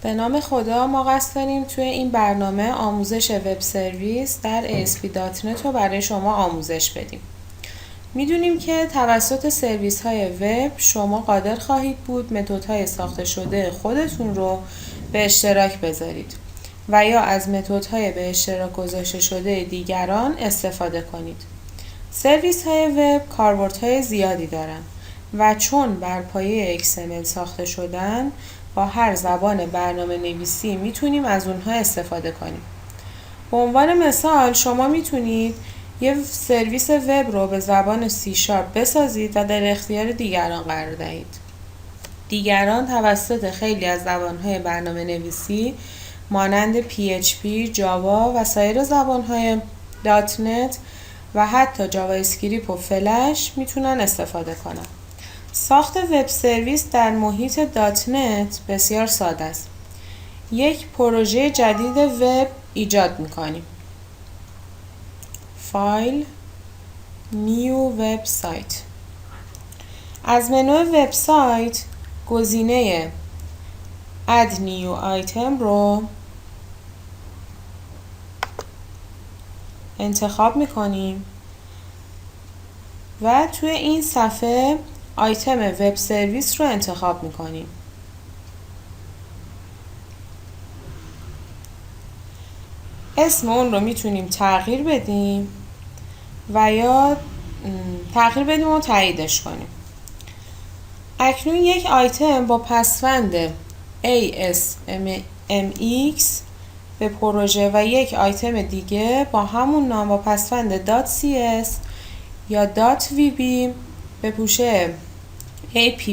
به نام خدا ما قصد داریم توی این برنامه آموزش وب سرویس در ASP.NET رو برای شما آموزش بدیم. میدونیم که توسط سرویس های وب شما قادر خواهید بود متدهای ساخته شده خودتون رو به اشتراک بذارید و یا از متدهای به اشتراک گذاشته شده دیگران استفاده کنید. سرویس های وب کاربردهای زیادی دارن و چون بر پایه XML ساخته شدن با هر زبان برنامه نویسی میتونیم از اونها استفاده کنیم. به عنوان مثال شما میتونید یه سرویس وب رو به زبان C# بسازید و در اختیار دیگران قرار دهید. دیگران توسط خیلی از زبانهای برنامه نویسی مانند PHP، جاوا و سایر زبانهای .NET و حتی جاوا اسکریپت و فلش میتونن استفاده کنن. ساخت وب سرویس در محیط .NET بسیار ساده است. یک پروژه جدید وب ایجاد میکنیم. فایل، نیو وبسایت. از منو وبسایت گزینه Add New Item رو انتخاب میکنیم و توی این صفحه آیتم وب سرویس رو انتخاب میکنیم. اسم اون رو میتونیم تغییر بدیم و یا تغییر بدیم و تاییدش کنیم. اکنون یک آیتم با پسوند ASMX به پروژه و یک آیتم دیگه با همون نام با پسوند .cs یا .vb به پوشه app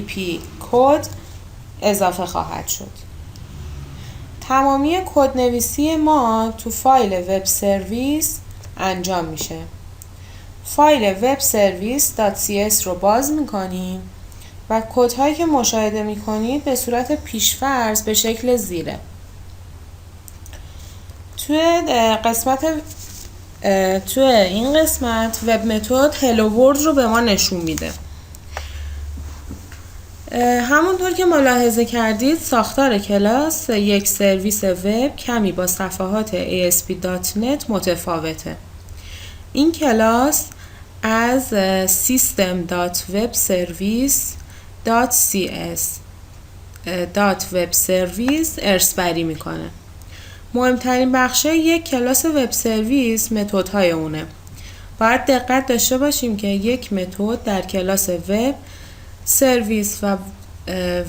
کد اضافه خواهد شد. تمامی کدنویسی ما تو فایل وب سرویس انجام میشه. فایل وب سرویس .cs رو باز میکنیم و کدهایی که مشاهده میکنید به صورت پیش‌فرض به شکل زیره. توی این قسمت وب متد هلو ورلد رو به ما نشون میده. همونطور که ملاحظه کردید ساختار کلاس یک سرویس وب کمی با صفحات ASP.NET متفاوته. این کلاس از system.webservice.cs.webservice ارث‌بری میکنه. مهمترین بخشه یک کلاس وب سرویس متدهای اونه. باید دقت داشته باشیم که یک متد در کلاس وب سرویس و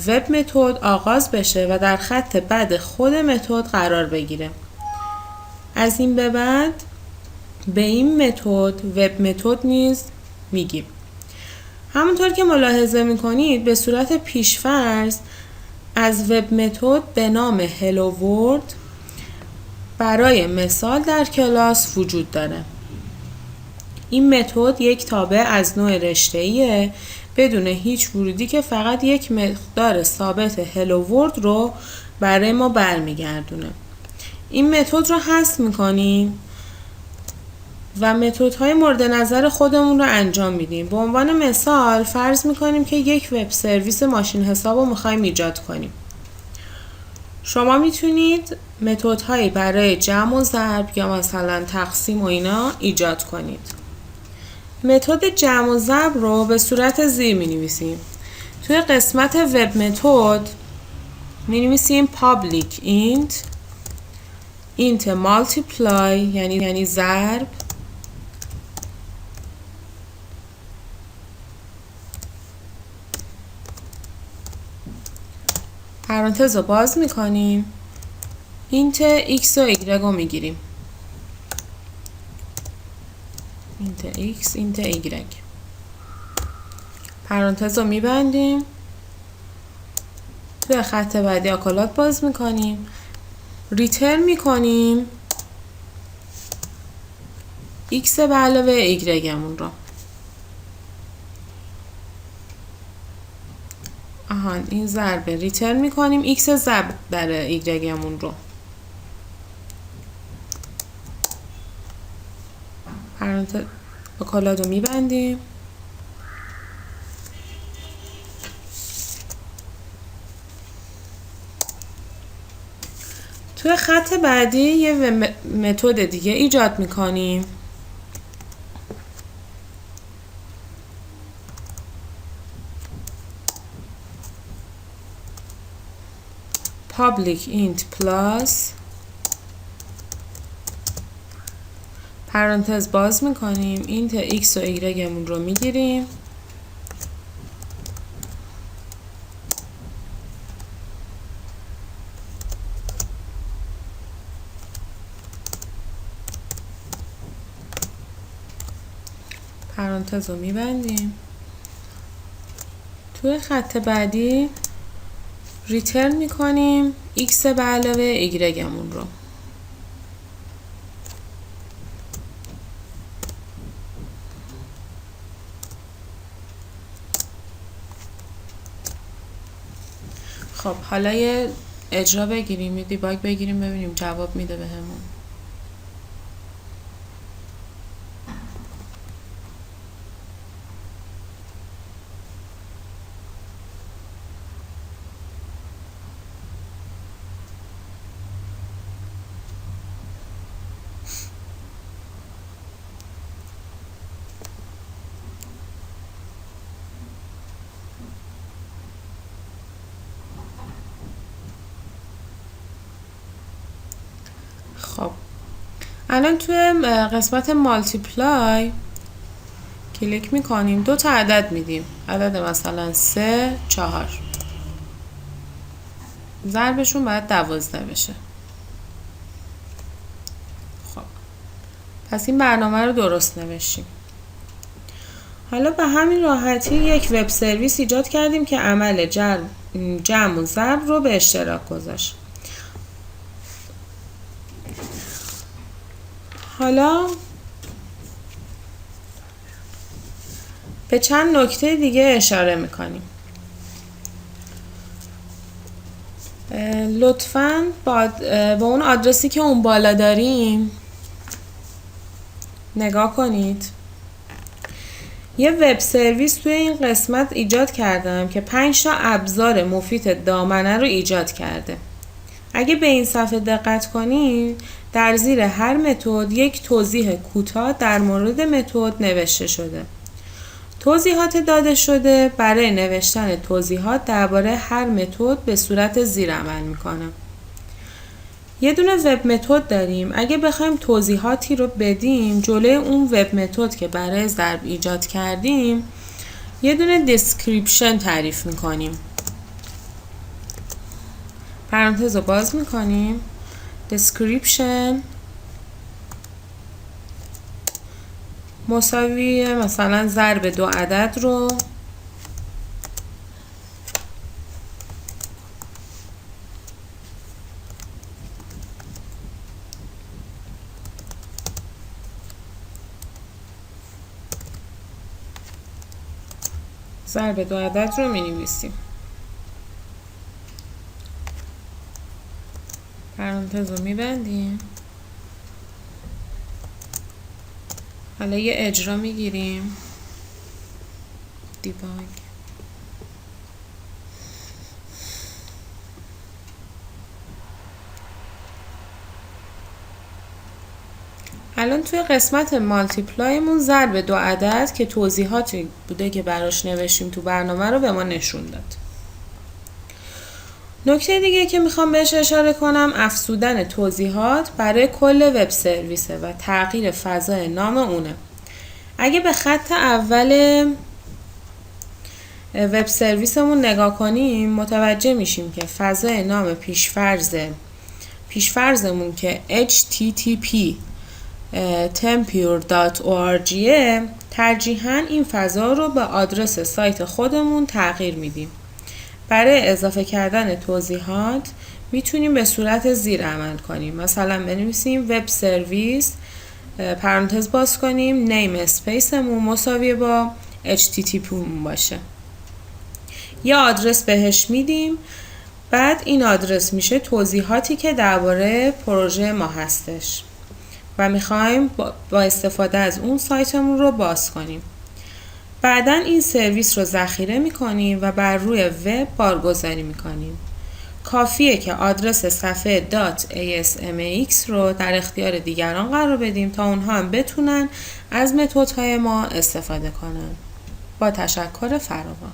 وب متد آغاز بشه و در خط بعد خود متد قرار بگیره. از این به بعد به این متد وب متد نیز میگیم. همونطور که ملاحظه میکنید به صورت پیش‌فرض از وب متد به نام هلو ورلد برای مثال در کلاس وجود داره. این متد یک تابع از نوع رشته‌ایه بدون هیچ ورودی که فقط یک مقدار ثابت هلو ورلد رو برای ما برمیگردونه. این متد رو حذف میکنیم و متدهای مورد نظر خودمون رو انجام میدیم. به عنوان مثال فرض میکنیم که یک وب سرویس ماشین حساب رو میخوایم ایجاد کنیم. شما میتونید متدهایی برای جمع و ضرب یا مثلا تقسیم و اینا ایجاد کنید. متد جمع و ضرب رو به صورت زیر می‌نویسیم. توی قسمت وب متد می‌نویسیم public int multiply یعنی ضرب پرانتز رو باز می‌کنیم int x و y رو می‌گیریم. int x int y پرانتز رو میبندیم. توی خط بعدی آکولات باز میکنیم ریترن میکنیم x به علاوه y همون رو. این ضربه ریترن میکنیم x ضرب در y همون رو. پرانتز آکولات رو میبندیم. توی خط بعدی یه متد دیگه ایجاد میکنیم. public int plus پرانتز باز میکنیم، اینت x و y مون رو میگیریم، پرانتز رو میبندیم. توی خط بعدی ریترن میکنیم x به علاوه y مون رو. خب حالا یه اجرا بگیریم، یه دیباگ بگیریم ببینیم جواب میده بهمون. خب الان توی قسمت مالتیپلای کلیک میکنیم، 2 تا عدد میدیم، عدد مثلا 3 4، ضربشون باید 12 بشه. خب پس این برنامه رو درست نوشتیم. حالا به همین راحتی یک وب سرویس ایجاد کردیم که عمل جمع و ضرب رو به اشتراک گذاشت. حالا به چند نکته دیگه اشاره میکنیم. لطفاً با اون آدرسی که اون بالا داریم نگاه کنید. یه وب سرویس توی این قسمت ایجاد کردم که 5 تا ابزار مفید دامنه رو ایجاد کرده. اگه به این صفحه دقت کنید، در زیر هر متد یک توضیح کوتاه در مورد متد نوشته شده. توضیحات داده شده برای نوشتن توضیحات درباره هر متد به صورت زیر عمل میکنه. یه دونه وب متد داریم. اگه بخوایم توضیحاتی رو بدیم جلوی اون وب متد که برای ضرب ایجاد کردیم، یه دونه دیسکریپشن تعریف میکنیم. پرانتز رو باز میکنیم، description مساوی مثلا ضرب 2 عدد رو ضرب 2 عدد رو می نویسیم. پرانتز رو می بندیم. حالا یه اجرا می گیریم، دیباگ. الان توی قسمت مالتیپلایمون ضرب 2 عدد که توضیحاتی بوده که براش نوشتیم تو برنامه رو به ما نشون داد. نکته دیگه که میخوام بهش اشاره کنم افزودن توضیحات برای کل وب سرویسه و تغییر فضای نام اونه. اگه به خط اول وب سرویسمون نگاه کنیم متوجه میشیم که فضای نام پیشفرزمون که http tempure.org ترجیحاً این فضا رو به آدرس سایت خودمون تغییر میدیم. برای اضافه کردن توضیحات میتونیم به صورت زیر عمل کنیم. مثلا بنویسیم وب سرویس پرانتز باز کنیم نیم اسپیسمون مساوی با http باشه. یا آدرس بهش میدیم، بعد این آدرس میشه توضیحاتی که درباره پروژه ما هستش و میخوایم با استفاده از اون سایتمون رو باز کنیم. بعدن این سرویس رو ذخیره میکنیم و بر روی وب بارگذاری میکنیم. کافیه که آدرس صفحه .asmx رو در اختیار دیگران قرار بدیم تا اونها هم بتونن از متدهای ما استفاده کنن. با تشکر فراوان.